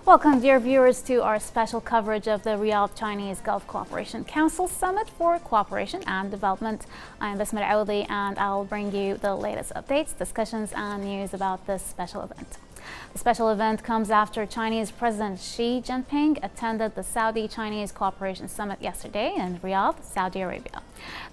Welcome, dear viewers, to our special coverage of the Riyadh Chinese Gulf Cooperation Council Summit for Cooperation and Development. I'm Basma Al-Aoudi, and I'll bring you the latest updates, discussions, and news about this special event. The special event comes after Chinese President Xi Jinping attended the Saudi-Chinese Cooperation Summit yesterday in Riyadh, Saudi Arabia.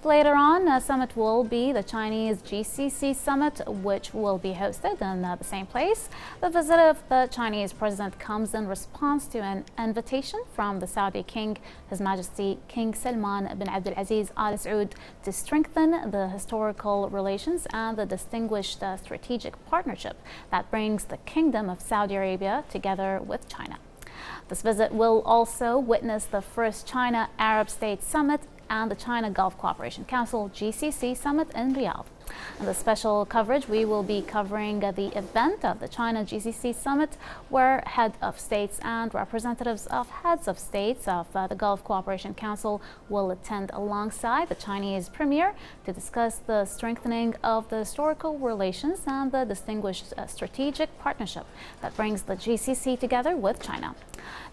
Later on, the summit will be the Chinese GCC Summit, which will be hosted in the same place. The visit of the Chinese president comes in response to an invitation from the Saudi King, His Majesty King Salman bin Abdulaziz Al Saud, to strengthen the historical relations and the distinguished strategic partnership that brings the Kingdom of Saudi Arabia together with China. This visit will also witness the first China-Arab State Summit and the China Gulf Cooperation Council GCC Summit in Riyadh. In the special coverage, we will be covering the event of the China GCC Summit, where head of states and representatives of heads of states of the Gulf Cooperation Council will attend alongside the Chinese premier to discuss the strengthening of the historical relations and the distinguished strategic partnership that brings the GCC together with China.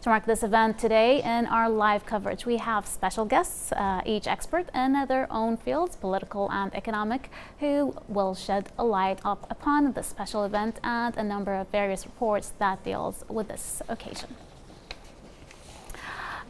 To mark this event today in our live coverage, we have special guests, each expert in their own fields, political and economic, who will shed a light upon the special event and a number of various reports that deals with this occasion.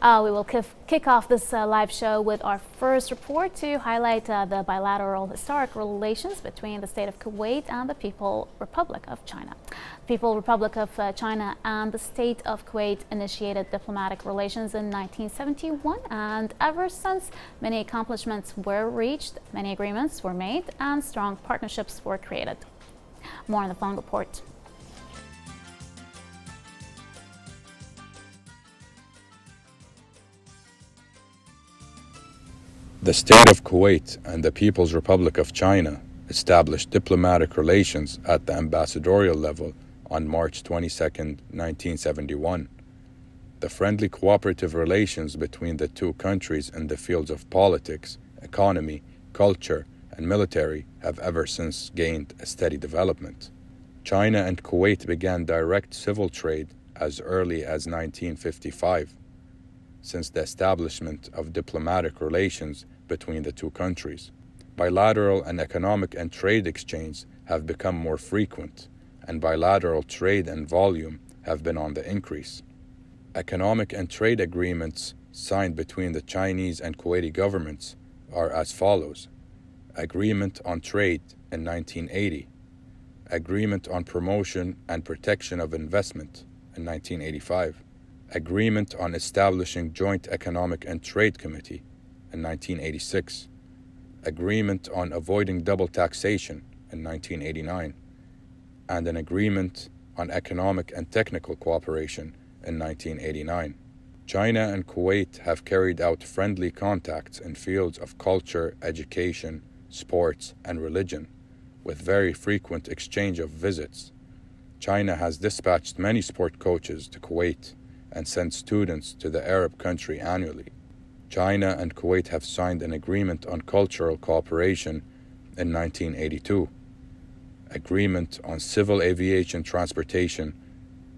We will kick off this live show with our first report to highlight the bilateral historic relations between the state of Kuwait and the People's Republic of China. The People's Republic of China and the state of Kuwait initiated diplomatic relations in 1971, and ever since, many accomplishments were reached, many agreements were made, and strong partnerships were created. More on the following report. The State of Kuwait and the People's Republic of China established diplomatic relations at the ambassadorial level on March 22, 1971. The friendly cooperative relations between the two countries in the fields of politics, economy, culture, and military have ever since gained a steady development. China and Kuwait began direct civil trade as early as 1955. Since the establishment of diplomatic relations between the two countries, bilateral and economic and trade exchange have become more frequent, and bilateral trade and volume have been on the increase. Economic and trade agreements signed between the Chinese and Kuwaiti governments are as follows: Agreement on Trade in 1980, Agreement on Promotion and Protection of Investment in 1985, Agreement on Establishing Joint Economic and Trade Committee in 1986, Agreement on Avoiding Double Taxation in 1989, and an Agreement on Economic and Technical Cooperation in 1989. China and Kuwait have carried out friendly contacts in fields of culture, education, sports, and religion, with very frequent exchange of visits. China has dispatched many sport coaches to Kuwait and sent students to the Arab country annually. China and Kuwait have signed an agreement on cultural cooperation in 1982, agreement on civil aviation transportation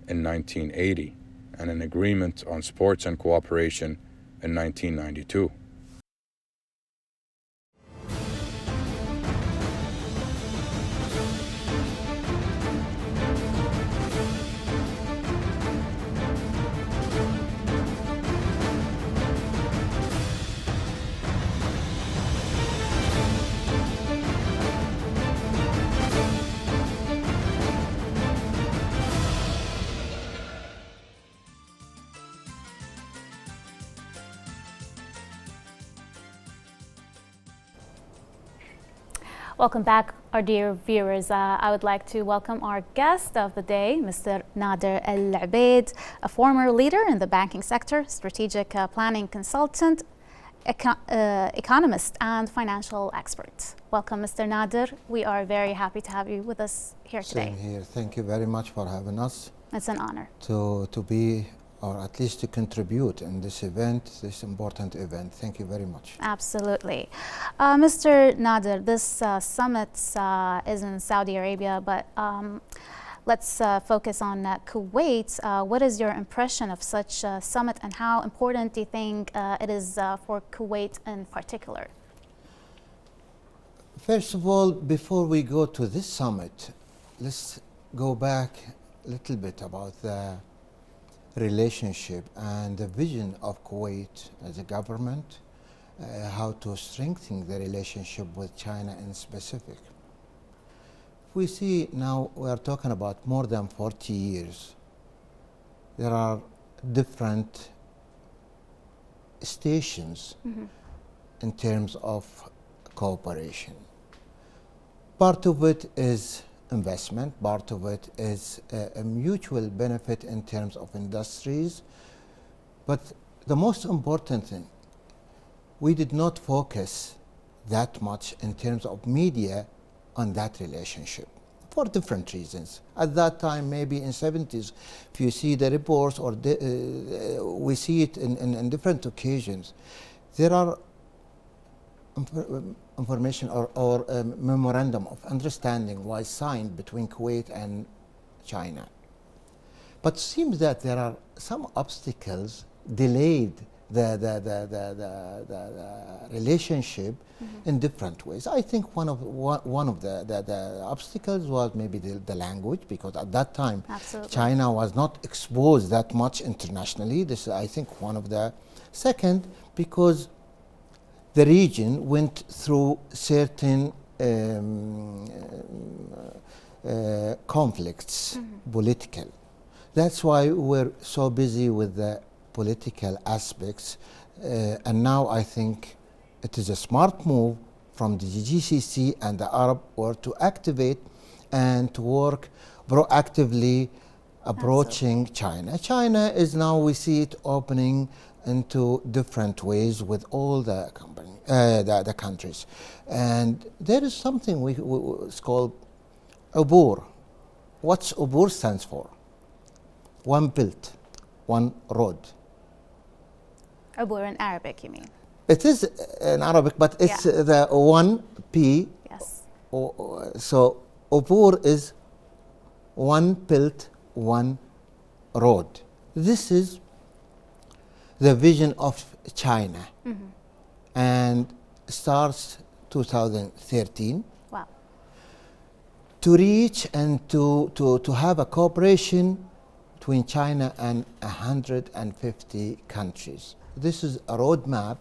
in 1980, and an agreement on sports and cooperation in 1992. Welcome back, our dear viewers. I would like to welcome our guest of the day, Mr. Nader Al-Ubaid, a former leader in the banking sector, strategic planning consultant, economist, and financial expert. Welcome, Mr. Nader. We are very happy to have you with us here today. Same here. Thank you very much for having us. It's an honor. To be, or at least to contribute in this event, this important event. Thank you very much. Absolutely. Mr. Nader, this summit is in Saudi Arabia, but let's focus on Kuwait. What is your impression of such a summit, and how important do you think it is for Kuwait in particular? First of all, before we go to this summit, let's go back a little bit about the relationship and the vision of Kuwait as a government, how to strengthen the relationship with China in specific. We see now we are talking about more than 40 years. There are different stations in terms of cooperation. Part of it is investment, part of it is a mutual benefit in terms of industries. But the most important thing, we did not focus that much in terms of media on that relationship for different reasons. At that time, maybe in 70s, if you see the reports or we see it in different occasions, there are information or memorandum of understanding was signed between Kuwait and China. But it seems that there are some obstacles delayed the relationship in different ways. I think one of the obstacles was maybe the language, because at that time China was not exposed that much internationally. This is, I think, one of the. Second, because the region went through certain conflicts, political. That's why we're so busy with the political aspects. And now I think it is a smart move from the GCC and the Arab world to activate and to work proactively approaching China. China is now, we see it opening into different ways with all the the countries. And there is something it's called Ubur. What's Ubur stands for? One belt, one road. Ubur in Arabic, you mean? It is in Arabic, but it's the one P. Yes. So Ubur is one belt, one road. This is the vision of China, and starts 2013. Wow. To reach and to have a cooperation between China and 150 countries. This is a roadmap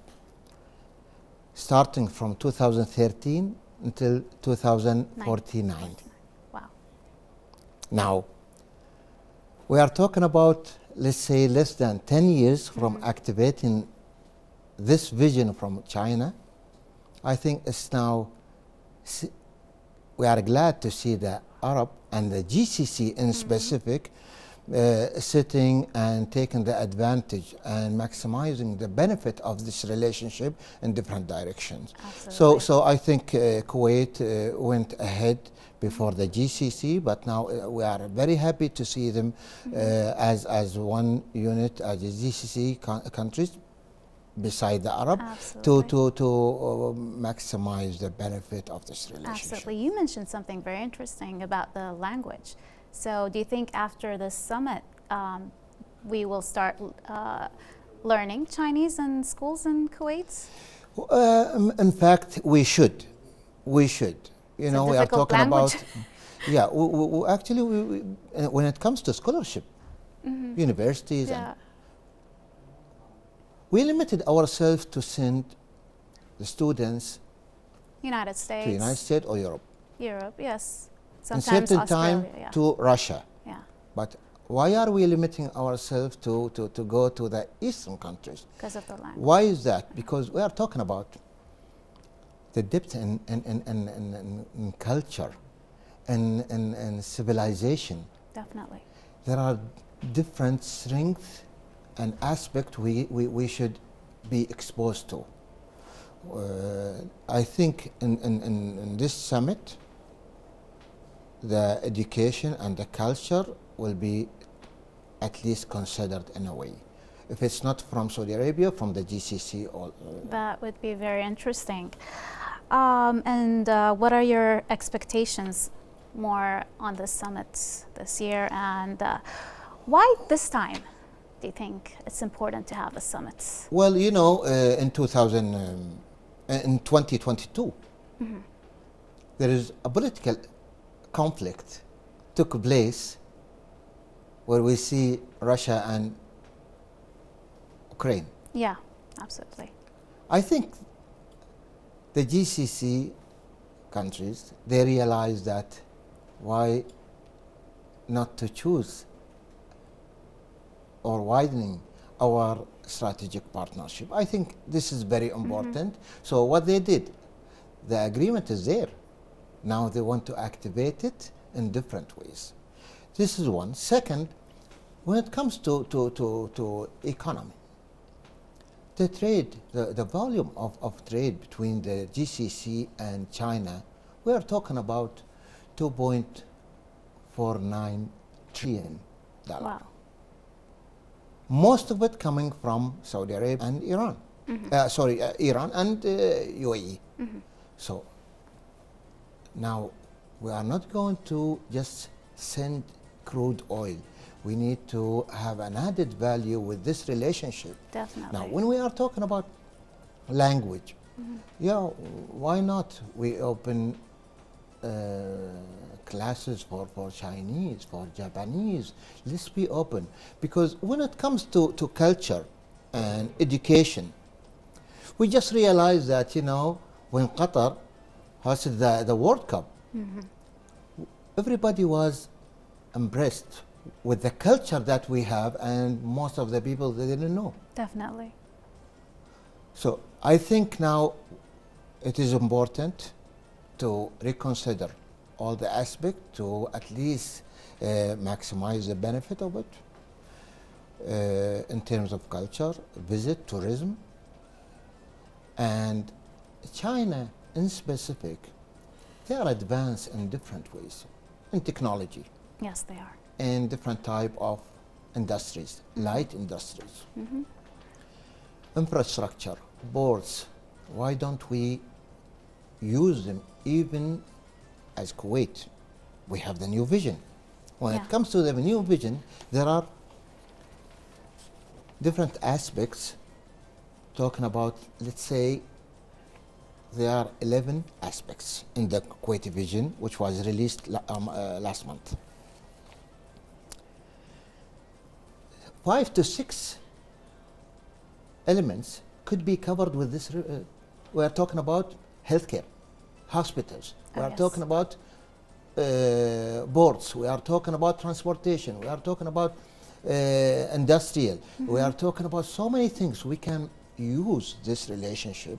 starting from 2013 until 2049. Wow. Now, we are talking about, let's say, less than 10 years from activating this vision from China. I think it's now, we are glad to see the Arab and the GCC in specific sitting and taking the advantage and maximizing the benefit of this relationship in different directions. Absolutely. So I think Kuwait went ahead before the GCC, but now we are very happy to see them as one unit, as the GCC countries, beside the Arab, to maximize the benefit of this relationship. Absolutely. You mentioned something very interesting about the language. So do you think after this summit we will start learning Chinese in schools in Kuwait? In fact, we should. We should. You know, we are talking language. about, actually, when it comes to scholarship, universities, and we limited ourselves to send the students United States. to United States or Europe. Europe, yes. In Sometimes certain Australia, time to Russia. Yeah. But why are we limiting ourselves to go to the Eastern countries? Because of the language. Why is that? Because we are talking about the depth in culture and civilization. Definitely. There are different strengths and aspects we should be exposed to. I think in this summit, the education and the culture will be at least considered in a way. If it's not from Saudi Arabia, from the GCC. That would be very interesting. And what are your expectations more on the summit this year, and why this time do you think it's important to have a summit? Well, you know, in 2022, there is a political conflict took place where we see Russia and Ukraine. Yeah, absolutely. I think the GCC countries, they realize that why not to choose or widening our strategic partnership. I think this is very important. So what they did, the agreement is there. Now they want to activate it in different ways. This is one. Second, when it comes to economy, the trade, the volume of trade between the GCC and China, we are talking about $2.49 trillion. Wow. Most of it coming from Saudi Arabia and Iran. Iran and UAE. So now we are not going to just send crude oil. We need to have an added value with this relationship. Definitely. Now, when we are talking about language, yeah, why not we open classes for Chinese, for Japanese? Let's be open. Because when it comes to culture and education, we just realized that, you know, when Qatar hosted the World Cup, everybody was impressed with the culture that we have, and most of the people, they didn't know. Definitely. So I think now it is important to reconsider all the aspects to at least maximize the benefit of it in terms of culture, visit, tourism. And China in specific, they are advanced in different ways, in technology. Yes, they are. In different type of industries, light industries, infrastructure, boards. Why don't we use them even as Kuwait? We have the new vision. When it comes to the new vision, there are different aspects talking about, let's say, there are 11 aspects in the Kuwaiti vision, which was released last month. 5 to 6 elements could be covered with this. We are talking about healthcare, hospitals. We are talking about boards. We are talking about transportation. We are talking about industrial. We are talking about so many things. We can use this relationship,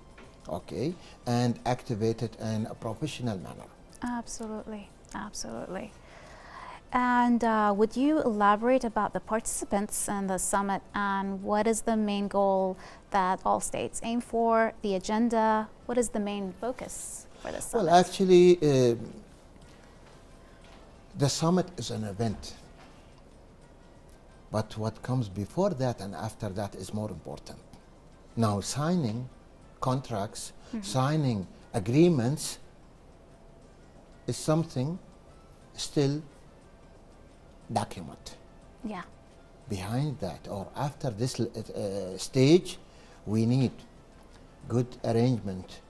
okay, and activate it in a professional manner. Absolutely, absolutely. And would you elaborate about the participants in the summit and what is the main goal that all states aim for, the agenda? What is the main focus for the summit? Well, actually, the summit is an event. But what comes before that and after that is more important. Now, signing contracts, signing agreements is something still document. Yeah. Behind that or after this stage, we need good arrangement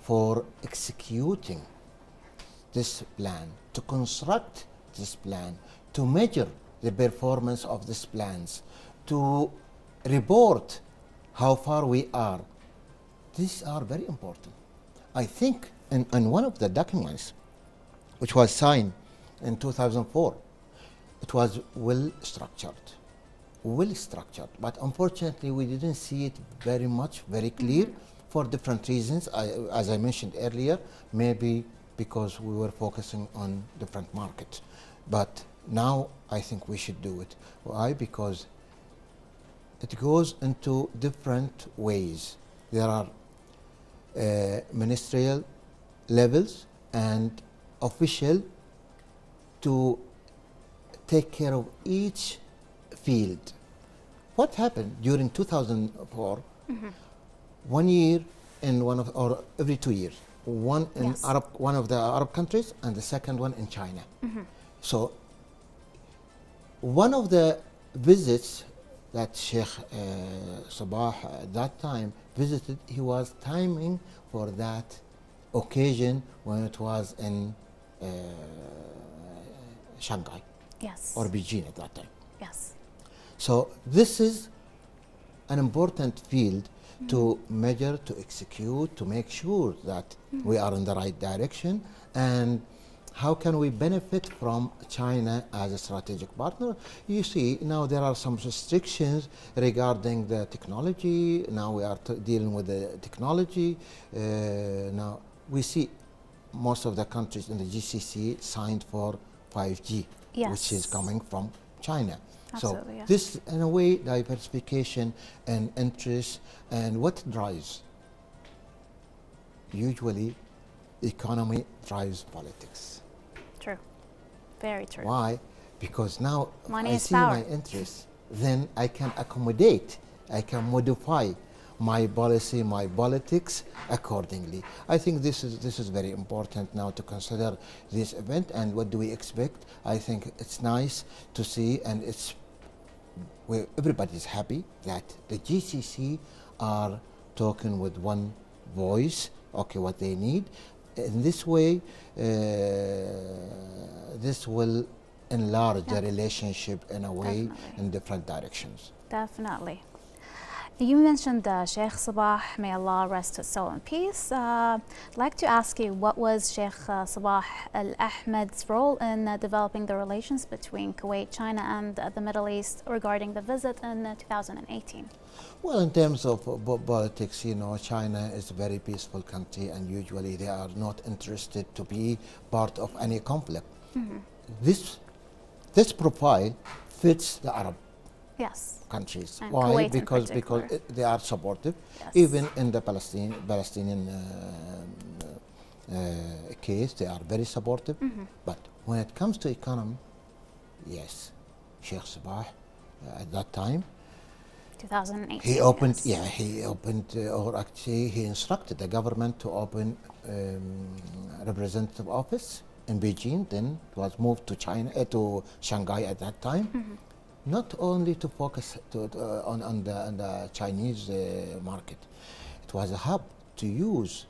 for executing this plan, to construct this plan, to measure the performance of these plans, to report how far we are. These are very important. I think in one of the documents which was signed in 2004, it was well structured, but unfortunately we didn't see it very clear for different reasons. As I mentioned earlier, maybe because we were focusing on different markets. But now I think we should do it. Why? Because it goes into different ways. There are ministerial levels and official to take care of each field. What happened during 2004, 1 year in or every 2 years, one in Yes. one of the Arab countries, and the second one in China. So one of the visits that Sheikh Sabah at that time visited, he was timing for that occasion when it was in Shanghai Yes. or Beijing at that time. Yes. So this is an important field to measure, to execute, to make sure that we are in the right direction. And how can we benefit from China as a strategic partner? You see, now there are some restrictions regarding the technology. Now we are dealing with the technology. Now we see most of the countries in the GCC signed for 5G, which is Yes. coming from China. Absolutely, So yeah. this, in a way, diversification and interest, and what drives? Usually, economy drives politics. True. Very true. Why? Because now if Money I is see power. my interests, then I can accommodate, I can modify my policy, my politics accordingly. I think this is very important now to consider this event. And what do we expect? I think it's nice to see, and it's where everybody's happy that the GCC are talking with one voice. Okay, what they need. In this way, this will enlarge the relationship in a way Definitely. in different directions. Definitely. You mentioned Sheikh Sabah, may Allah rest his soul in peace. I'd like to ask you, what was Sheikh Sabah Al Ahmed's role in developing the relations between Kuwait, China, and the Middle East regarding the visit in 2018? Well, in terms of politics, you know, China is a very peaceful country, and usually they are not interested to be part of any conflict. This profile fits the Arab Yes. countries. And Why? Kuwait in Because particular. they are supportive, Yes. even in the Palestinian case, they are very supportive. But when it comes to economy, yes, Sheikh Sabah at that time 2018. he opened, yes. he opened, or actually he instructed the government to open representative office in Beijing. Then it was moved to China, to Shanghai at that time. Not only to focus on the Chinese market. It was a hub to use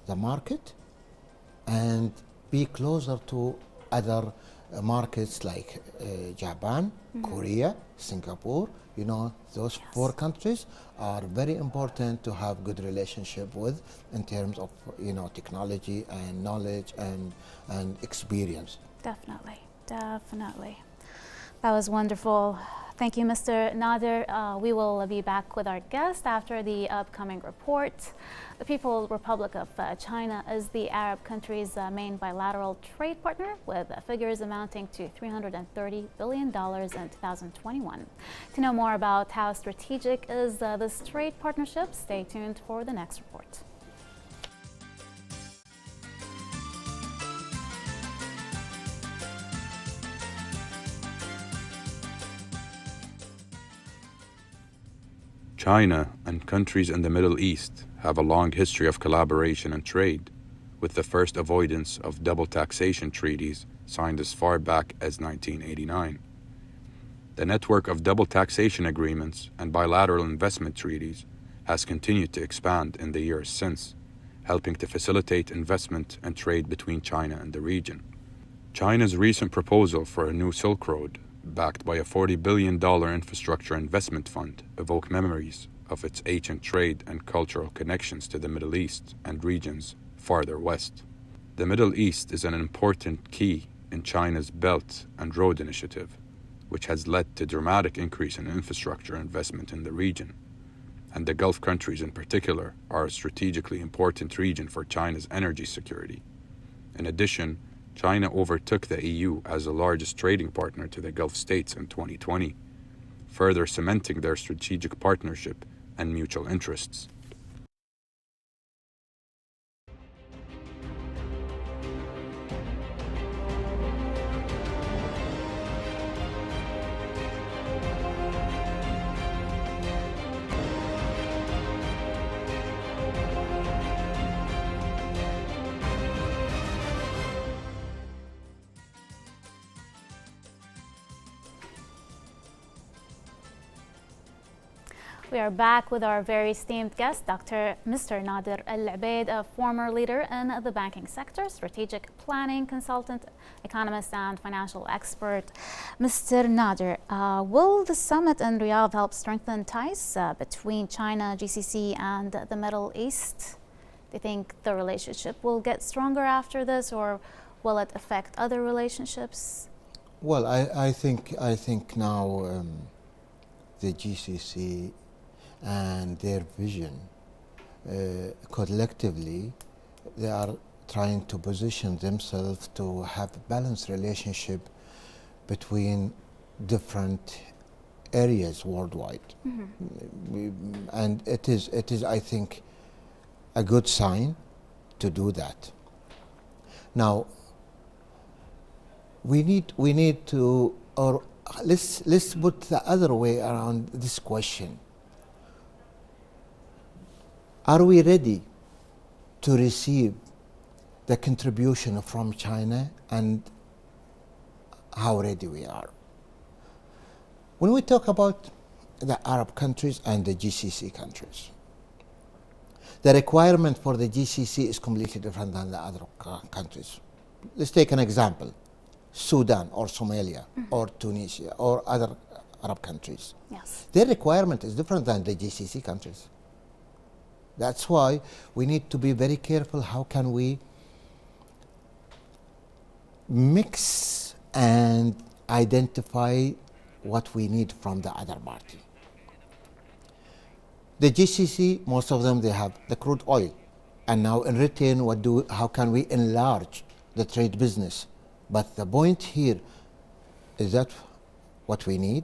the market and be closer to other markets like Japan, Korea, Singapore. You know, those four countries are very important to have good relationship with in terms of, you know, technology and knowledge and experience. Definitely, definitely. That was wonderful. Thank you, Mr. Nader. We will be back with our guest after the upcoming report. The People's Republic of China is the Arab country's main bilateral trade partner, with figures amounting to $330 billion in 2021. To know more about how strategic is this trade partnership, stay tuned for the next report. China and countries in the Middle East have a long history of collaboration and trade, with the first avoidance of double taxation treaties signed as far back as 1989. The network of double taxation agreements and bilateral investment treaties has continued to expand in the years since, helping to facilitate investment and trade between China and the region. China's recent proposal for a new Silk Road, backed by a $40 billion infrastructure investment fund, evoke memories of its ancient trade and cultural connections to the Middle East and regions farther west. The Middle East is an important key in China's Belt and Road Initiative, which has led to dramatic increase in infrastructure investment in the region. And the Gulf countries in particular are a strategically important region for China's energy security. In addition, China overtook the EU as the largest trading partner to the Gulf states in 2020, further cementing their strategic partnership and mutual interests. We are back with our very esteemed guest, Mr. Nader Al-Ubaid, a former leader in the banking sector, strategic planning consultant, economist, and financial expert. Mr. Nader, will the summit in Riyadh help strengthen ties between China, GCC, and the Middle East? Do you think the relationship will get stronger after this, or will it affect other relationships? Well, I think now the GCC and their vision collectively, they are trying to position themselves to have a balanced relationship between different areas worldwide. And it is I think a good sign to do that. Now we need to, or let's put the other way around this question. Are we ready to receive the contribution from China, and how ready we are? When we talk about the Arab countries and the GCC countries, the requirement for the GCC is completely different than the other countries. Let's take an example: Sudan or Somalia or Tunisia or other Arab countries. Yes. Their requirement is different than the GCC countries. That's why we need to be very careful. How can we mix and identify what we need from the other party? The GCC, most of them, they have the crude oil, and now in return, how can we enlarge the trade business? But the point here is that what we need,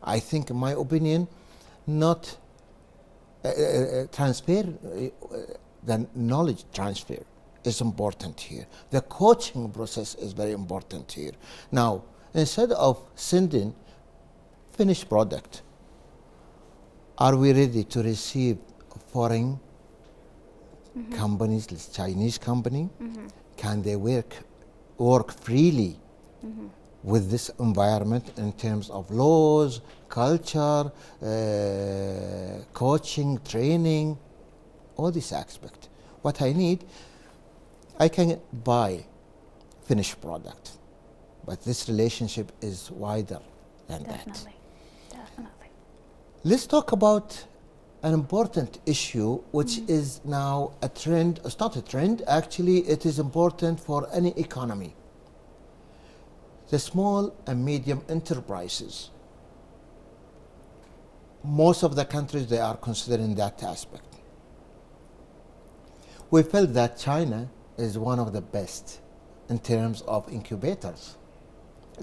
I think, in my opinion, not the knowledge transfer is important here. The coaching process is very important here. Now, instead of sending finished product, are we ready to receive foreign companies, like Chinese company? Can they work freely with this environment in terms of laws, culture, coaching, training, all this aspect? What I need, I can buy finished product, but this relationship is wider than that. Definitely. Let's talk about an important issue, which is now a trend. It's not a trend, actually. It is important for any economy. The small and medium enterprises. Most of the countries, they are considering that aspect. We felt that China is one of the best in terms of incubators,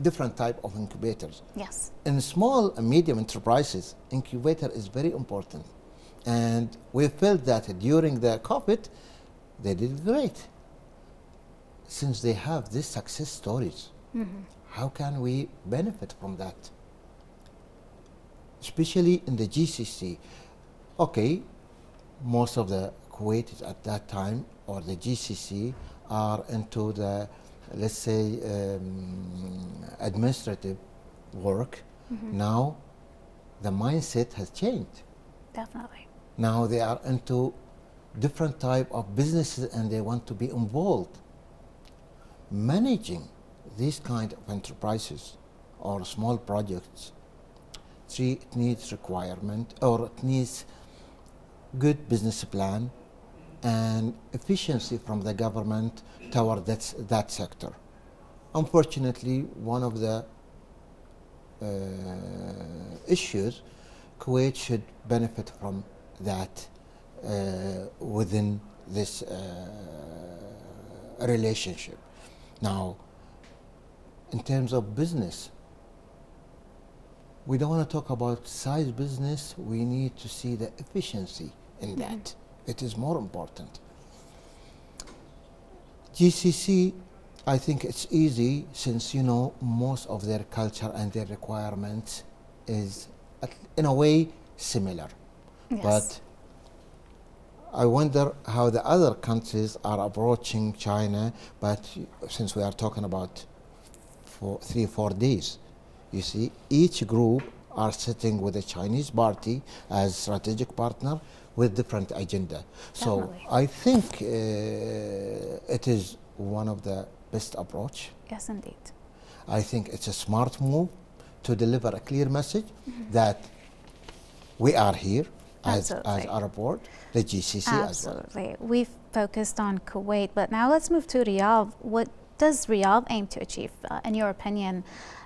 different type of incubators. Yes. In small and medium enterprises, incubator is very important. And we felt that during the COVID, they did great. Since they have these success stories, how can we benefit from that? Especially in the GCC. Okay, most of the Kuwaitis at that time, or the GCC, are into the, let's say, administrative work. Now, the mindset has changed. Definitely. Now they are into different type of businesses, and they want to be involved. Managing these kind of enterprises or small projects, it needs requirement, or it needs good business plan and efficiency from the government toward that sector. Unfortunately, one of the issues, Kuwait should benefit from that within this relationship. Now, in terms of business, we don't want to talk about size business. We need to see the efficiency in that. It is more important. GCC, I think it's easy, since most of their culture and their requirements is in a way similar. Yes. But I wonder how the other countries are approaching China. But since we are talking about for 3 or 4 days, you see, each group are sitting with the Chinese party as strategic partner with different agenda. So Definitely. I think it is one of the best approach. Yes, indeed. I think it's a smart move to deliver a clear message that we are here as Absolutely. Arab world, the GCC as well. Absolutely. We've focused on Kuwait, but now let's move to Riyadh. What does Riyadh aim to achieve? In your opinion,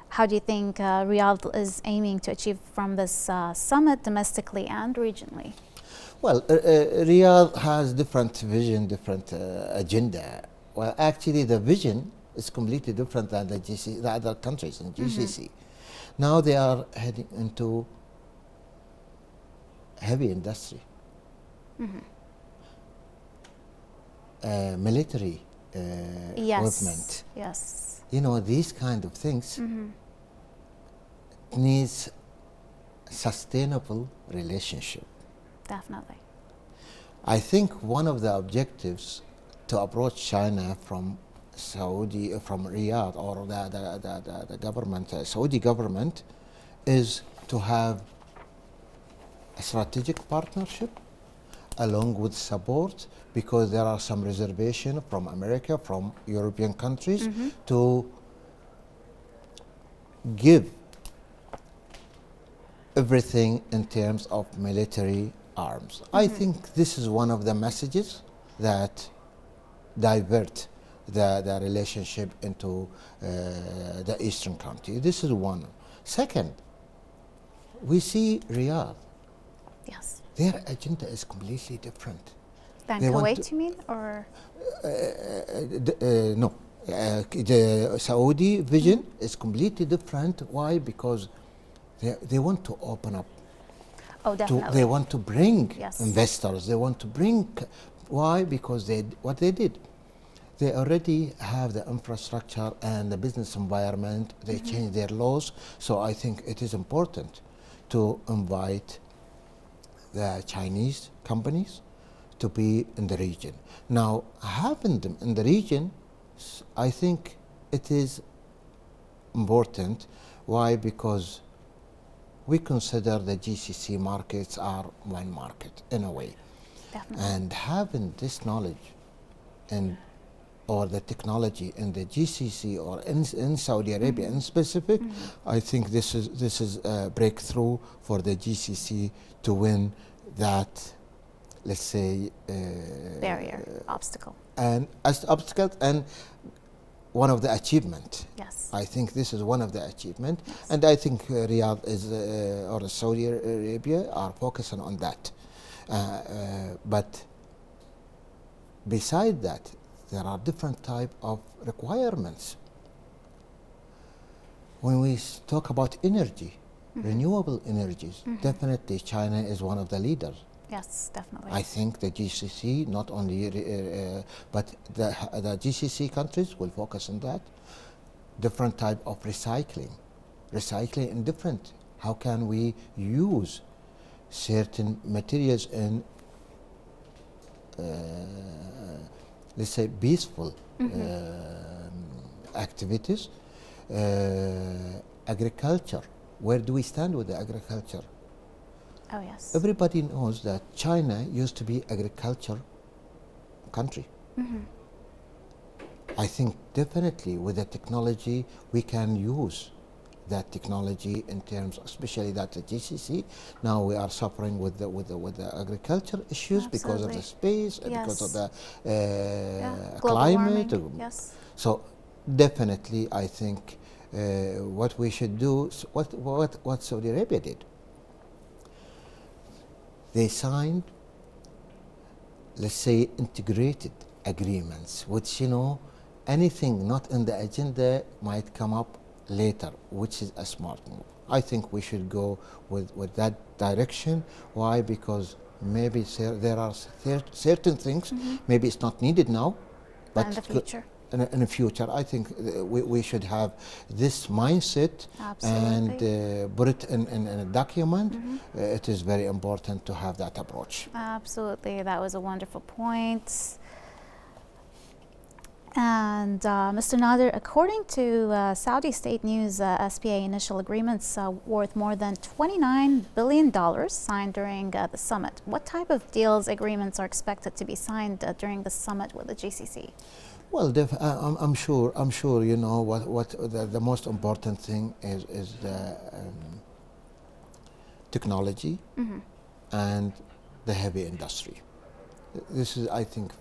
how do you think Riyadh is aiming to achieve from this summit domestically and regionally? Well, Riyadh has different vision, different agenda. Well, actually, the vision is completely different than the other countries in GCC. Now they are heading into heavy industry, military equipment. Yes. You know, these kind of things needs sustainable relationship. Definitely. I think one of the objectives to approach China from Riyadh, or the government, Saudi government, is to have a strategic partnership along with support, because there are some reservation from America, from European countries, to give everything in terms of military arms. I think this is one of the messages that divert the relationship into the eastern country. This is one. Second, we see Riyadh. Yes. Their agenda is completely different. Than They want Kuwait, you mean? Or No, the Saudi vision is completely different. Why? Because they want to open up. oh, definitely. They want to bring Yes. investors. They want to bring. Why? Because what they did, they already have the infrastructure and the business environment. They changed their laws. So I think it is important to invite the Chinese companies to be in the region. Now, having them in the region, I think it is important. Why? Because we consider the GCC markets are one market in a way. Definitely. And having this knowledge or the technology in the GCC or in Saudi Arabia in specific, I think this is a breakthrough for the GCC to win that, let's say, Barrier, obstacle. and as obstacles, and one of the achievement. Yes. I think this is one of the achievement, and I think Riyadh is or Saudi Arabia are focusing on that. But beside that, there are different type of requirements. When we talk about energy, renewable energies, definitely China is one of the leaders. Yes, definitely. I think the GCC, not only, but the GCC countries will focus on that. Different type of recycling in different. How can we use certain materials in, let's say, peaceful activities? Agriculture. Where do we stand with the agriculture? Oh, yes. Everybody knows that China used to be agriculture country. I think definitely with the technology we can use that technology in terms, especially that the GCC. Now we are suffering with the agriculture issues because of the space, because of the Global climate. warming. Yes. So definitely, I think what we should do, what Saudi Arabia did. They signed, let's say, integrated agreements, which, you know, anything not in the agenda might come up later, which is a smart move. I think we should go with that direction. Why? Because maybe there are certain things, maybe it's not needed now, but in the future. In the future, I think we should have this mindset. Absolutely. And put it in a document. It is very important to have that approach. Absolutely. That was a wonderful point. And Mr. Nader, according to Saudi State News, SPA initial agreements worth more than $29 billion signed during the summit. What type of deals, agreements are expected to be signed during the summit with the GCC? Well, I'm sure you know what the most important thing is the technology and the heavy industry. This is, I think,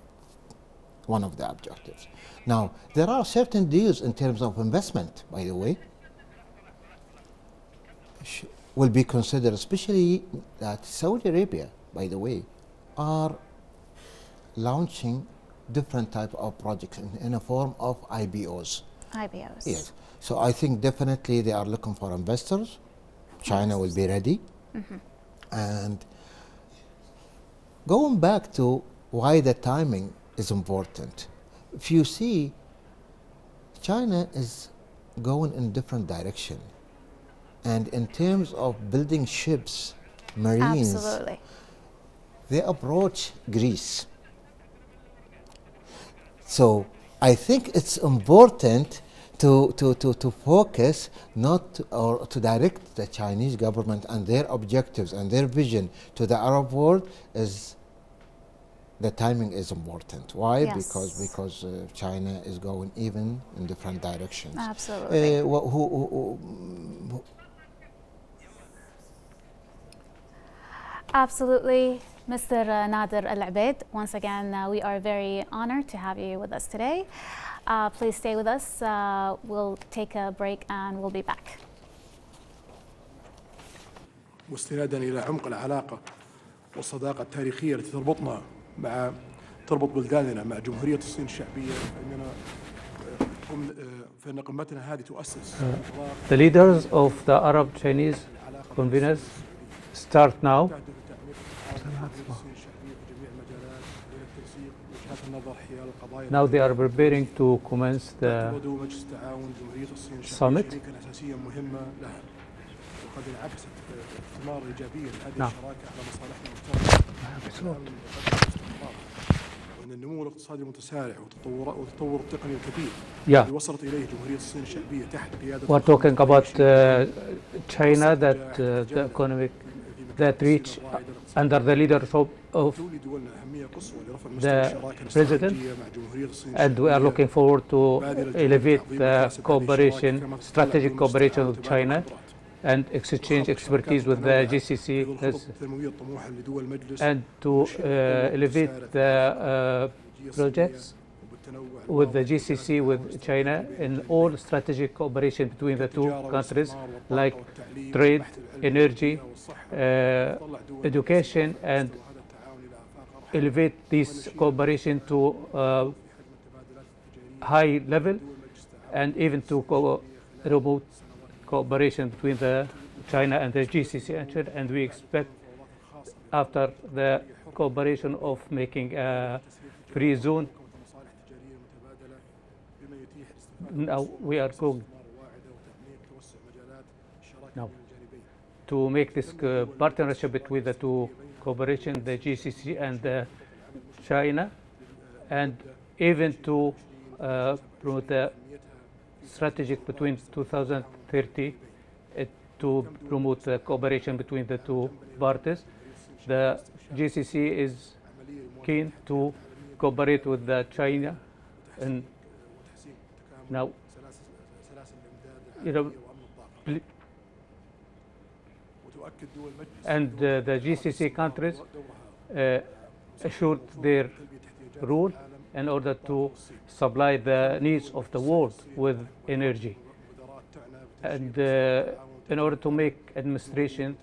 one of the objectives. Now, there are certain deals in terms of investment, by the way, will be considered, especially that Saudi Arabia, by the way, are launching different type of projects in a form of IBOs. IBOs. Yes. So I think definitely they are looking for investors. China will be ready. And going back to why the timing is important. If you see, China is going in different direction. And in terms of building ships, marines, Absolutely. they approach Greece. So I think it's important to focus or to direct the Chinese government and their objectives and their vision to the Arab world. Is the timing is important. Why? Yes. Because China is going even in different directions. Absolutely. Absolutely. Mr. Nader Al-Abeid, once again, we are very honored to have you with us today. Please stay with us. We'll take a break and we'll be back. واستنادا إلى عمق العلاقة والصداقة التاريخية التي تربط بلداننا مع جمهورية الصين الشعبية فإن قمتنا هذه تؤسس The leaders of the Arab-Chinese conveners start now. Now they are preparing to commence the summit. نعم. وأن النمو الاقتصادي المتسارع والتطور التقني الكبير Yeah. الذي وصلت إليه جمهورية الصين الشعبية تحت قيادة We're talking about China, that the economic that reach under the leadership of تولي دولنا أهمية قصوى لرفع مستوى the الشراكة president, الاستراتيجية مع جمهورية الصين and we are الشعبية looking forward to elevate the cooperation, strategic cooperation with China, and exchange expertise with the GCC, and to elevate the projects with the GCC with China in all strategic cooperation between the two countries, like trade, energy, education, and elevate this cooperation to high level, and even to remote cooperation between the China and the GCC, and we expect after the cooperation of making a free zone. Now we are going now to make this partnership between the two cooperation, the GCC and China, and even to promote the strategic between 2030 to promote the cooperation between the two parties. The GCC is keen to cooperate with the China, and now, you know, and the GCC countries assured their role in order to supply the needs of the world with energy, and in order to make administration,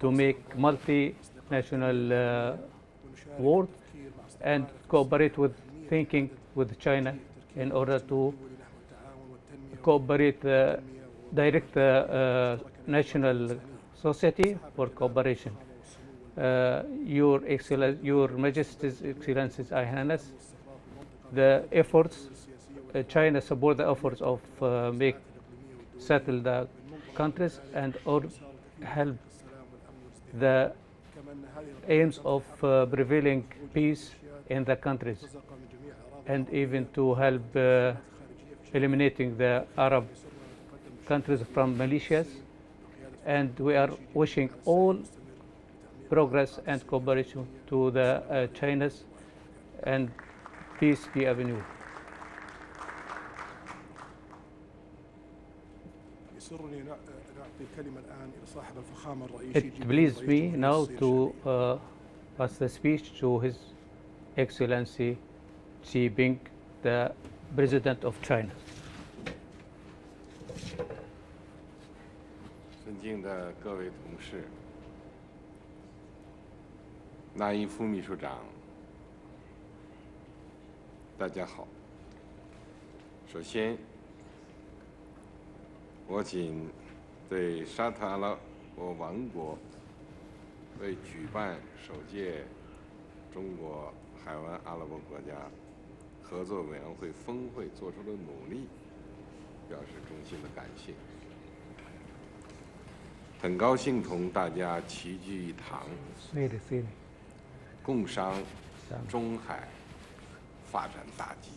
to make multinational world, and cooperate with thinking with China in order to cooperate, direct the national society for cooperation. Your Majesty's Excellencies, I Highness, the efforts, China support the efforts of settle the countries and or help the aims of prevailing peace in the countries. and even to help eliminating the Arab countries from militias. And we are wishing all progress and cooperation to the China's and peace be avenue. It pleases me now to pass the speech to His Excellency Xi Jinping, the President of China. 尊敬的各位同事，那英副秘书长，大家好。首先，我谨对沙特阿拉伯王国为举办首届中国海湾阿拉伯国家合作委员会峰会做出的努力表示衷心的感谢。很高兴同大家齐聚一堂，共商中海发展大计。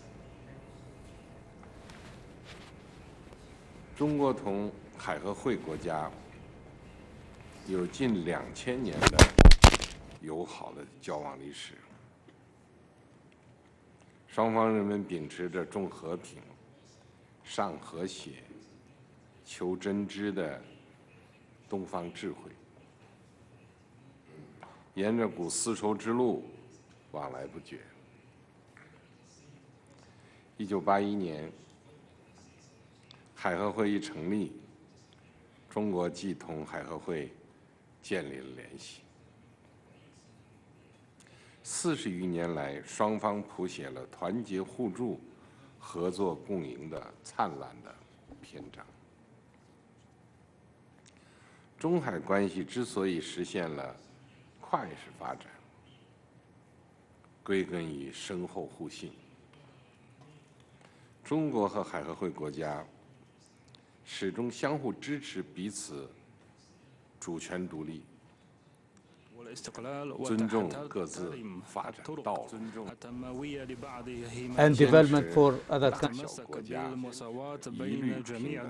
中国同海合会国家有近2000年的友好的交往历史，双方人民秉持着重和平、尚和谐、求真知的东方智慧，沿着古丝绸之路往来不绝。1981年，海合会一成立，中国即同海合会建立了联系。40余年来，双方谱写了团结互助、合作共赢的灿烂的篇章。中海关系之所以实现了快速发展，归根于深厚互信。中国和海合会国家始终相互支持彼此主权独立，尊重各自发展道路，尊重 and development for other 大 countries. 小国家一律平等。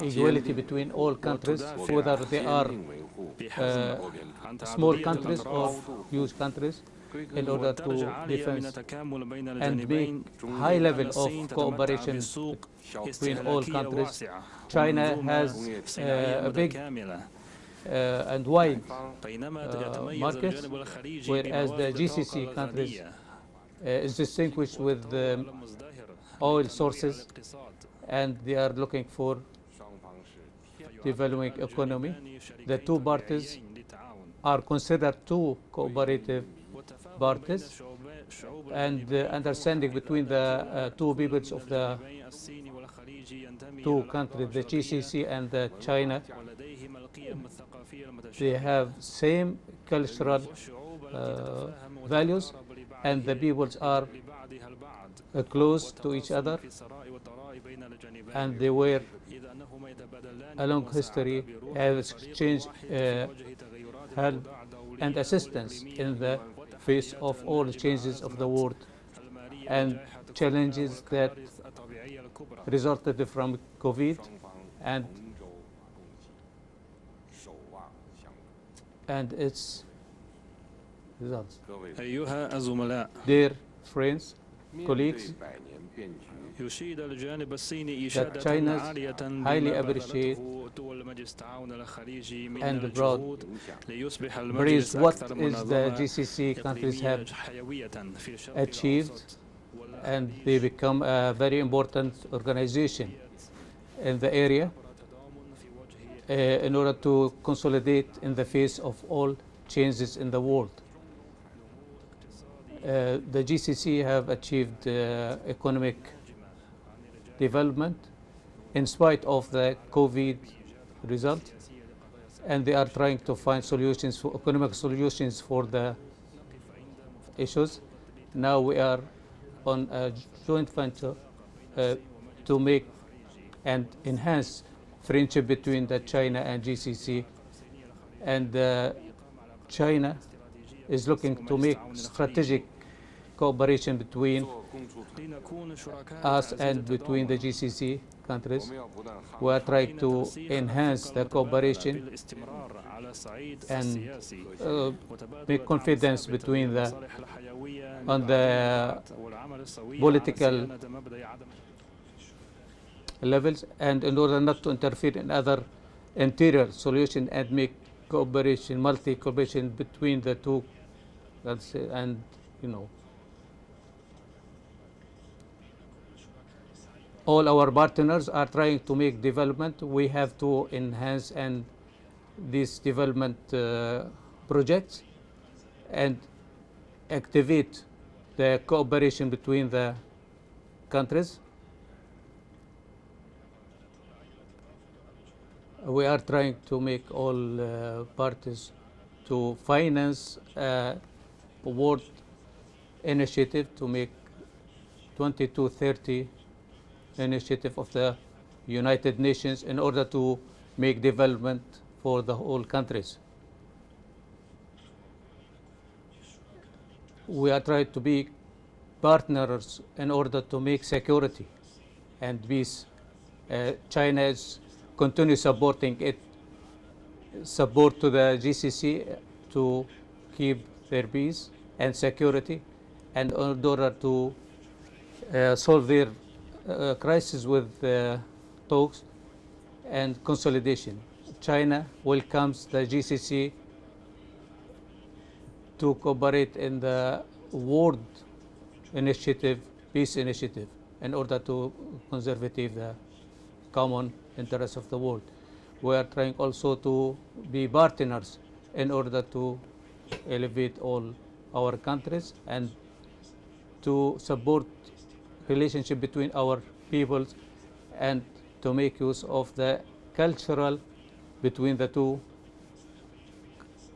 Equality between all countries, whether they are 坚定维护 small countries or huge countries, in order to defend and make high level of cooperation between all countries. China has a big and wide market, whereas the GCC countries is distinguished with oil sources, and they are looking for 双方是 developing economy. The two parties are considered two cooperative parties, and the understanding between the two peoples of the two countries, the GCC and the China, they have same cultural values, and the peoples are close to each other, and they were along history have exchanged help and assistance in the face of all changes of the world and challenges that resulted from COVID 双方 and 同舟共济，守望相助。 and its results. 各位， أيها الزملاء، Dear friends, 面对 colleagues, 百年变局， يشيد الجانب الصيني إشادة China's عالية highly بما appreciate بذلته دول مجلس التعاون الخليجي من and proud الجهود 影响 ليصبح praise المجلس what أكثر is the منظمة GCC countries have إقليمية حيوية في الشرق achieved, الأوسط and they become a very important organization in the area in order to consolidate in the face of all changes in the world. The GCC have achieved economic development in spite of the COVID result, and they are trying to find solutions for economic solutions for the issues. Now we are on a joint venture to make and enhance friendship between the China and GCC, and China is looking to make strategic cooperation between 做共促团队， لنكون شركاء us تعزيز and between the التضامن. GCC 我 countries. 们要不断夯 We are 实 trying to ترسيخ enhance الثقة the cooperation المتبادلة بالاستمرار على الصعيد and السياسي make وتبادل confidence الدعم الثابت between the للمصالح الحيوية on لبعض the النزاعات والعمل السوي political على صيانة مبدأ عدم levels, and in order not to interfere in other interior solution and make cooperation, multi-cooperation between the two, and you know, all our partners are trying to make development. We have to enhance and these development projects and activate the cooperation between the countries. We are trying to make all parties to finance a world initiative to make 2230 initiative of the United Nations in order to make development for the whole countries. We are trying to be partners in order to make security and peace. China is continue supporting it, support to the GCC to keep their peace and security, and in order to solve their crisis with talks and consolidation. China welcomes the GCC to cooperate in the world initiative, peace initiative, in order to conservative the common interests of the world. We are trying also to be partners in order to elevate all our countries and to support relationship between our peoples and to make use of the cultural between the two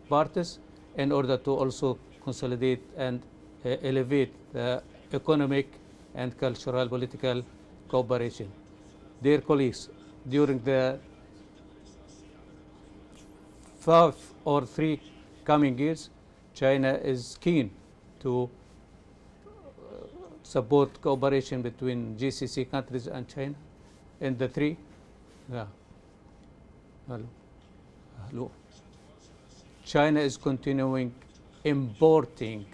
parties in order to also consolidate and elevate the economic and cultural political cooperation. Dear colleagues, during the 5 or 3 coming years, China is keen to support cooperation between GCC countries and China in the 3. Yeah. Hello. China is continuing importing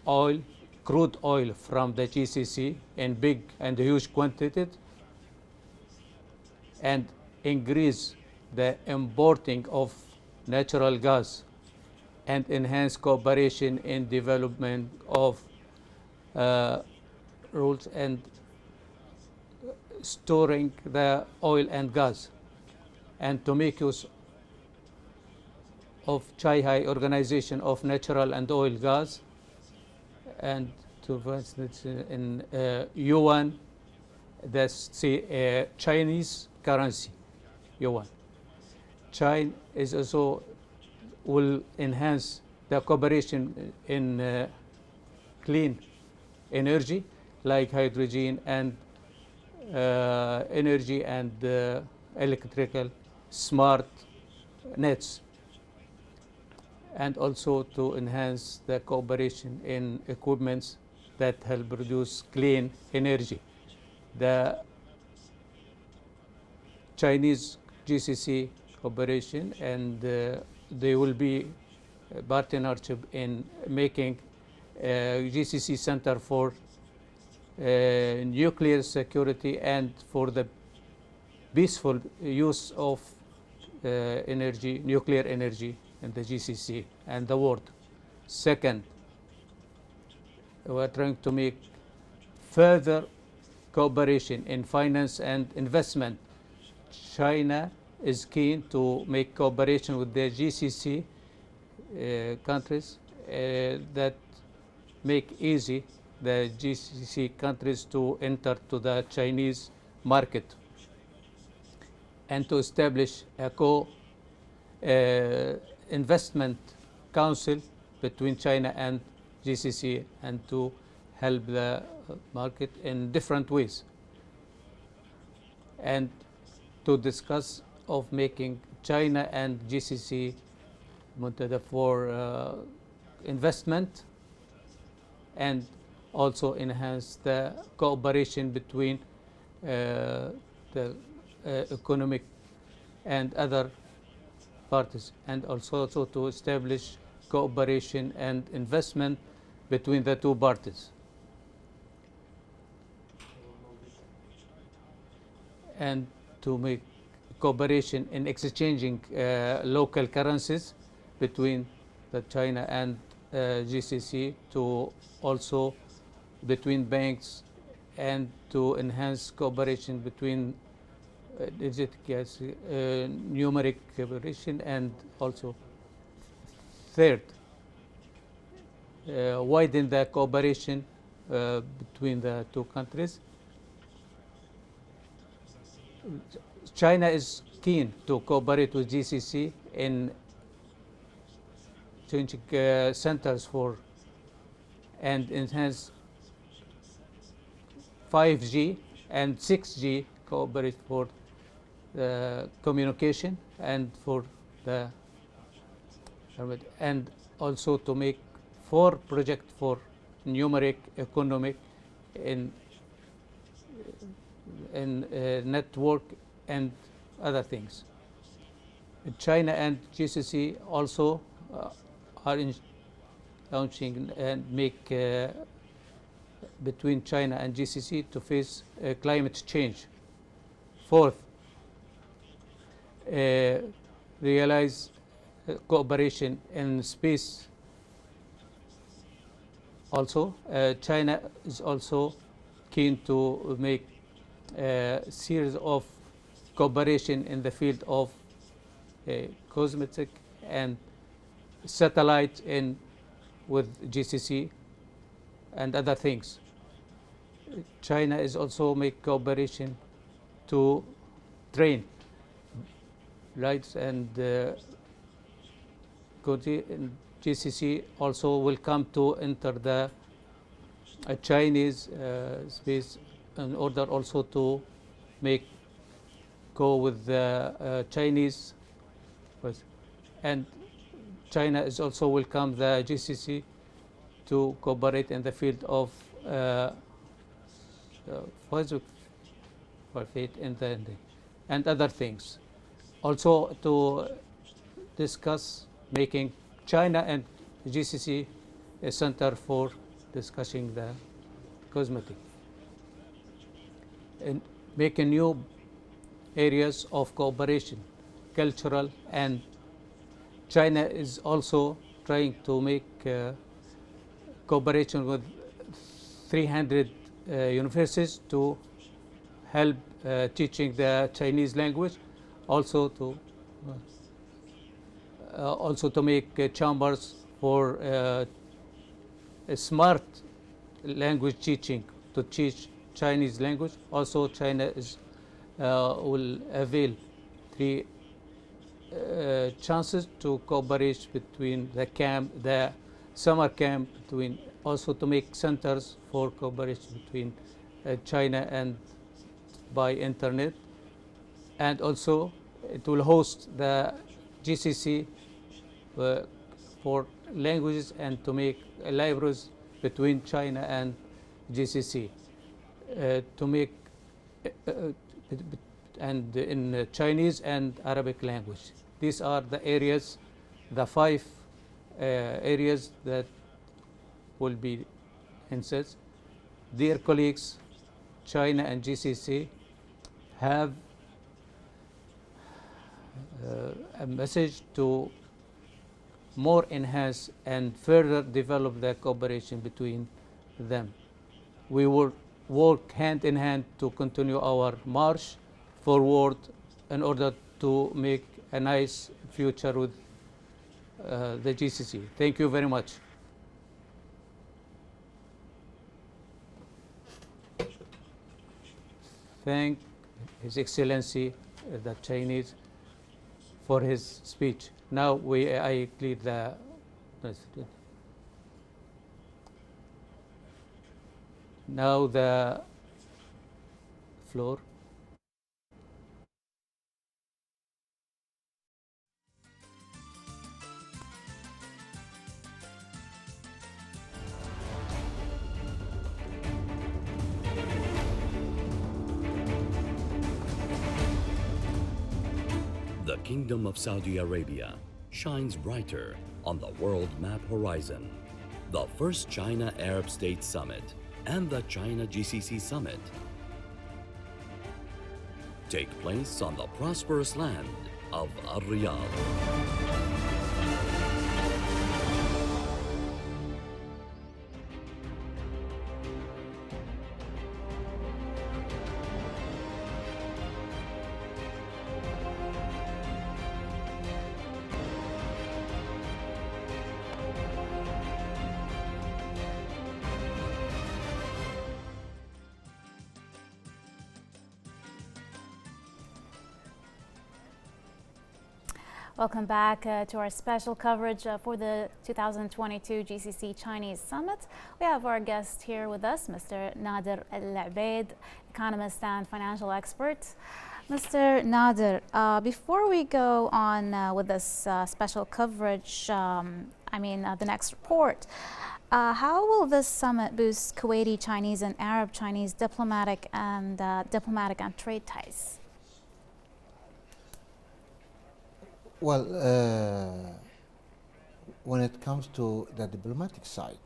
oil, crude oil from the GCC in big and huge quantities, and increase the importing of natural gas and enhance cooperation in development of rules and storing the oil and gas, and to make use of Shanghai Organization of Natural and Oil Gas, and to, for instance, in yuan, that's Chinese currency, yuan. China is also will enhance the cooperation in clean energy like hydrogen and energy and electrical smart nets, and also to enhance the cooperation in equipments that help produce clean energy. The Chinese GCC cooperation, and they will be a partnership in making GCC Center for nuclear security and for the peaceful use of energy, nuclear energy in the GCC and the world. Second, we are trying to make further cooperation in finance and investment. China is keen to make cooperation with the GCC countries that make easy the GCC countries to enter to the Chinese market, and to establish a investment council between China and GCC, and to help the market in different ways, and to discuss of making China and GCC for investment and also enhance the cooperation between the economic and other parties, and also to establish cooperation and investment between the two parties. And to make cooperation in exchanging local currencies between the China and GCC, to also between banks, and to enhance cooperation between numeric cooperation, and also third, widen the cooperation between the two countries. China is keen to cooperate with GCC in changing centers for and enhance 5G and 6G cooperate for communication and for the and also to make 4 projects for numeric economic in network and other things. China and GCC also are launching and make between China and GCC to face climate change. Fourth, realize cooperation in space. Also, China is also keen to make a series of cooperation in the field of cosmetic and satellite in with GCC and other things. China is also make cooperation to train lights, and GCC also will come to enter the Chinese space in order also to make go with the Chinese, and China is also welcome the GCC to cooperate in the field of and other things. Also to discuss making China and GCC a center for discussing the cosmetic, and making new areas of cooperation, cultural, and China is also trying to make cooperation with 300 universities to help teaching the Chinese language, also to make chambers for a smart language teaching to teach Chinese language. Also, China is will avail 3 chances to cooperate between the summer camp, between also to make centers for cooperation between China and by internet, and also it will host the GCC for languages, and to make libraries between China and GCC to make and in Chinese and Arabic language. These are the areas, the 5 areas that will be enhanced. Dear colleagues, China and GCC have a message to more enhance and further develop the cooperation between them. We will work hand in hand to continue our march forward in order to make a nice future with the GCC. Thank you very much. Thank His Excellency the Chinese for his speech. Now I clear the president. Now the floor. the Kingdom of Saudi Arabia shines brighter on the world map horizon. The first China-Arab State Summit and the China GCC Summit take place on the prosperous land of Riyadh. Welcome back to our special coverage for the 2022 GCC Chinese Summit. We have our guest here with us, Mr. Nader Al-Abaid, economist and financial expert. Mr. Nader, before we go on with this special coverage, the next report, how will this summit boost Kuwaiti Chinese and Arab Chinese diplomatic and trade ties? Well, when it comes to the diplomatic side,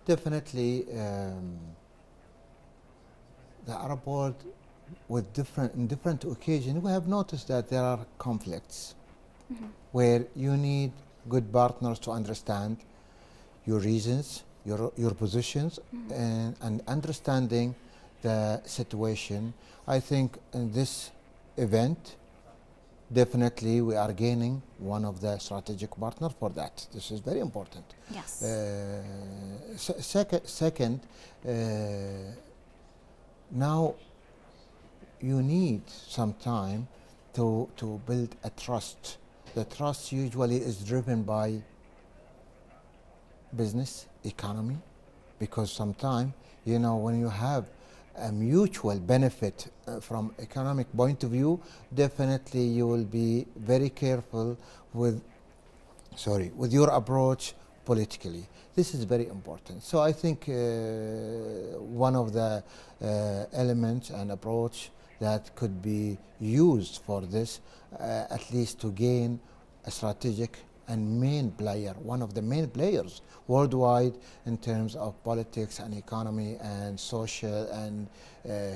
definitely the Arab world, in different occasions, we have noticed that there are conflicts where you need good partners to understand your reasons, your positions, and understanding the situation. I think in this event, definitely we are gaining one of the strategic partners for that. This is very important. Yes. Second, now you need some time to build a trust. The trust usually is driven by business, economy, because sometimes, when you have a mutual benefit from economic point of view, definitely you will be very careful with your approach politically. This is very important. So I think one of the elements and approach that could be used for this, at least to gain a strategic and main player, one of the main players worldwide in terms of politics and economy and social and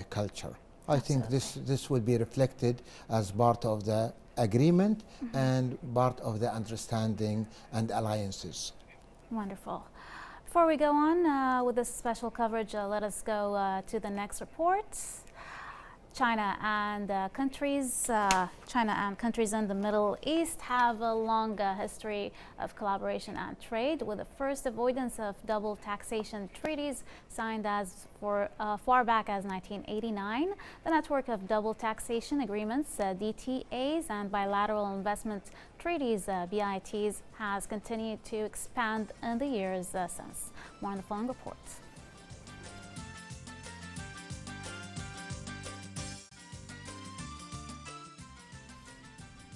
culture. I think this will be reflected as part of the agreement and part of the understanding and alliances. Wonderful. Before we go on with this special coverage, let us go to the next report. China and countries in the Middle East have a long history of collaboration and trade, with the first avoidance of double taxation treaties signed as far back as 1989. The network of double taxation agreements, DTAs, and bilateral investment treaties, BITs, has continued to expand in the years since. More on the following report.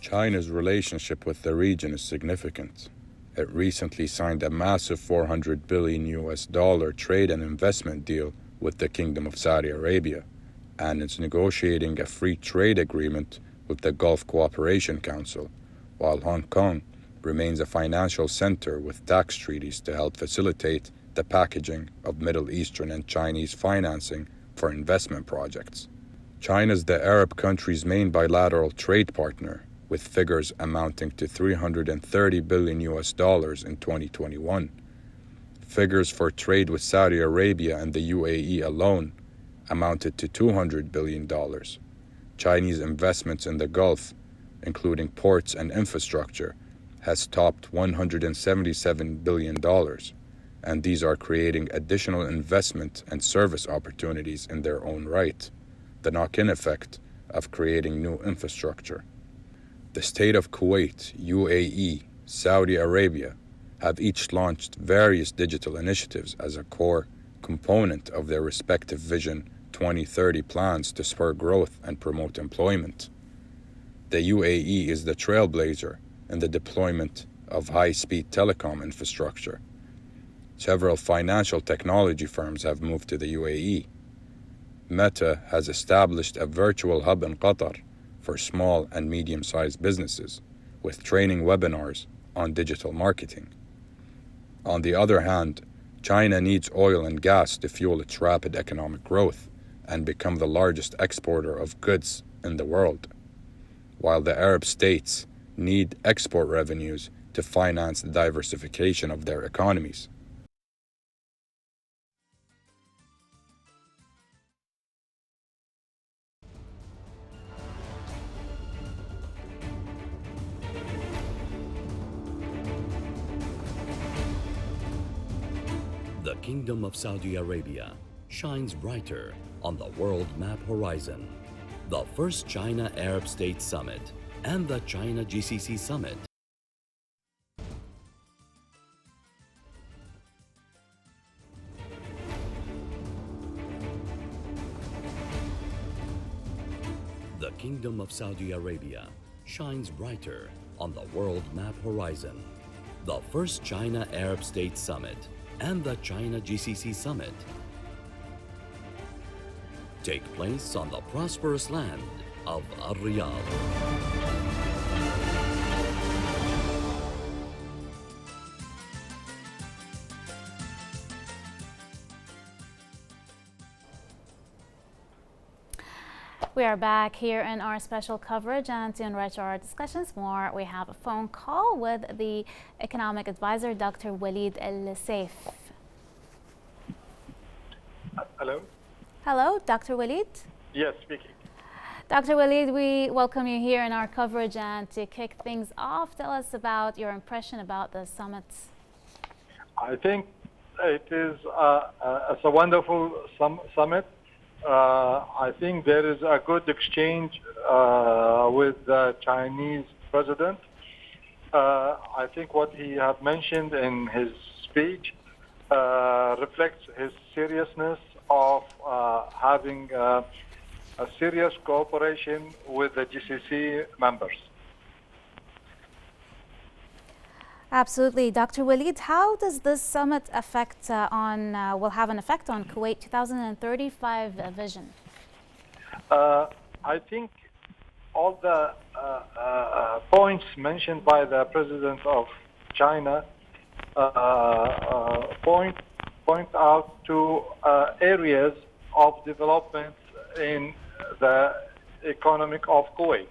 China's relationship with the region is significant. It recently signed a massive $400 billion trade and investment deal with the Kingdom of Saudi Arabia, and is negotiating a free trade agreement with the Gulf Cooperation Council, while Hong Kong remains a financial center with tax treaties to help facilitate the packaging of Middle Eastern and Chinese financing for investment projects. China is the Arab country's main bilateral trade partner, with figures amounting to $330 billion in 2021. Figures for trade with Saudi Arabia and the UAE alone amounted to $200 billion. Chinese investments in the Gulf, including ports and infrastructure, has topped $177 billion, and these are creating additional investment and service opportunities in their own right, the knock-in effect of creating new infrastructure. The state of Kuwait, UAE, Saudi Arabia have each launched various digital initiatives as a core component of their respective Vision 2030 plans to spur growth and promote employment. The UAE is the trailblazer in the deployment of high-speed telecom infrastructure. Several financial technology firms have moved to the UAE. Meta has established a virtual hub in Qatar for small and medium-sized businesses, with training webinars on digital marketing. On the other hand, China needs oil and gas to fuel its rapid economic growth and become the largest exporter of goods in the world, while the Arab states need export revenues to finance the diversification of their economies. The Kingdom of Saudi Arabia shines brighter on the world map horizon. The first China-Arab State Summit and the China GCC Summit. The Kingdom of Saudi Arabia shines brighter on the world map horizon. The first China-Arab State Summit and the China GCC Summit take place on the prosperous land of Riyadh. We are back here in our special coverage, and to enrich our discussions more, we have a phone call with the economic advisor, Dr. Walid Al-Saif. Hello? Hello, Dr. Walid? Yes, speaking. Dr. Walid, we welcome you here in our coverage, and to kick things off, tell us about your impression about the summit. I think it is it's a wonderful summit. I think there is a good exchange with the Chinese president. I think what he had mentioned in his speech reflects his seriousness of having a serious cooperation with the GCC members. Absolutely. Dr. Walid, how does this summit will have an effect on Kuwait 2035 vision? I think all the points mentioned by the president of China point out to areas of development in the economy of Kuwait.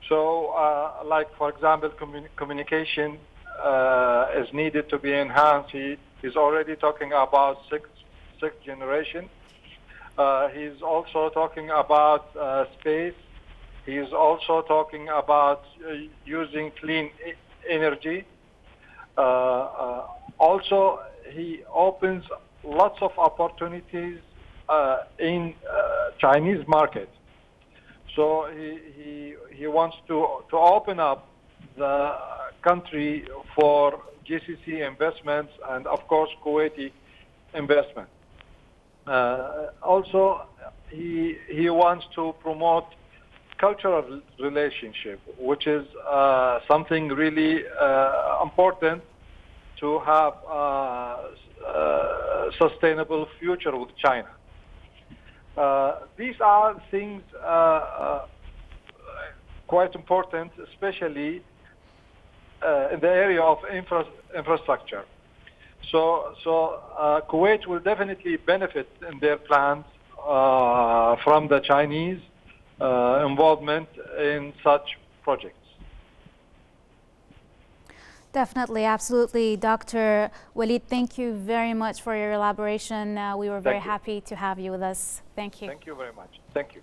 So, like for example, communication is needed to be enhanced. He is already talking about sixth generation. He's also talking about space. He's also talking about using clean energy. Also, he opens lots of opportunities in Chinese market. So he wants to open up the country for GCC investments and of course Kuwaiti investment. Also, he wants to promote cultural relationship, which is something really important to have a sustainable future with China. These are things quite important, especially in the area of infrastructure. So Kuwait will definitely benefit in their plans from the Chinese involvement in such projects. Definitely, absolutely. Dr. Walid, thank you very much for your elaboration. We were very happy to have you with us. Thank you. Thank you very much. Thank you.